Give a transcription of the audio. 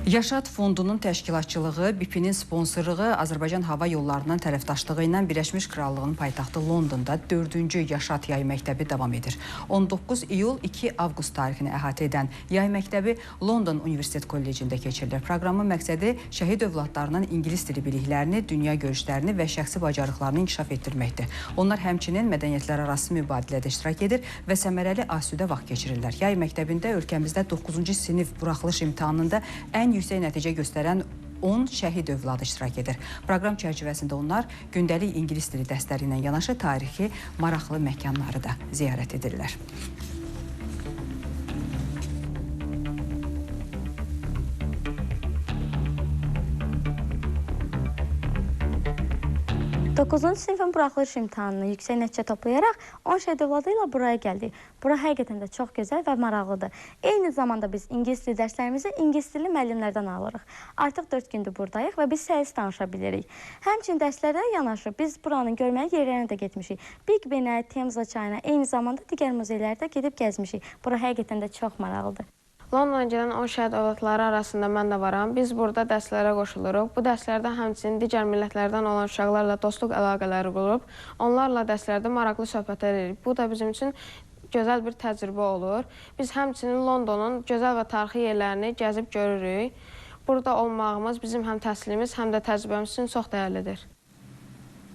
Yaşad Fondunun təşkilatçılığı, BIP-nin sponsorluğu, Azərbaycan Hava Yollarının tərəfdaşlığı ilə Birləşmiş Krallığın paytaxtı Londonda 4-cü Yaşad Yay Məktəbi davam edir. 19 iyul 2 avqust tarixini əhatə edən Yay Məktəbi London Universitet Kollecində keçirilir. Proqramın məqsədi şəhid övladlarının ingilis dili biliklərini, dünya görüşlərini və şəxsi bacarıqlarını inkişaf etdirməkdir. Onlar həmçinin mədəniyyətlər arası mübadilədə iştirak edir və səmərəli asudə vaxt keçirirlər. Yay Məktəbində ölkəmizdə 9-cu sinif buraxılış imtahanında ən yüksək nəticə göstərən 10 şəhid övladı iştirak edir. Proqram çərçivəsində onlar gündəlik ingilis dili dərsləri ilə yanaşı tarixi maraqlı məkanları da ziyarət edirlər. 9-cu sinifin buraxılış imtahanını yüksək nəticə toplayaraq 10 şəhid övladı ilə buraya gəldik. Bura həqiqətən də çox gözəl və maraqlıdır. Eyni zamanda biz ingilis dili dərslərimizi ingilis dili müəllimlərdən alırıq. Artıq 4 gündür buradayıq və biz səlis danışa bilirik. Həmçinin dərslərlə yanaşı biz buranın görməli yerlərinə də getmişik. Big Benə, Temza çayına, eyni zamanda digər muzeylərdə gedib gəzmişik. Bura həqiqətən də çox maraqlıdır. Londona gedən 10 şəhid övladları arasında mən də varam. Biz burada dərslərə qoşuluruq. Bu dərslərdə həmçinin digər millətlərdən olan uşaqlarla dostluq əlaqələri qurub, onlarla dərslərdə maraqlı söhbətlər edirik. Bu da bizim üçün gözəl bir təcrübə olur. Biz həmçinin Londonun gözəl və tarixi yerlərini gəzib görürük. Burada olmağımız bizim həm təhsilimiz, həm də təcrübəmiz üçün çox dəyərlidir.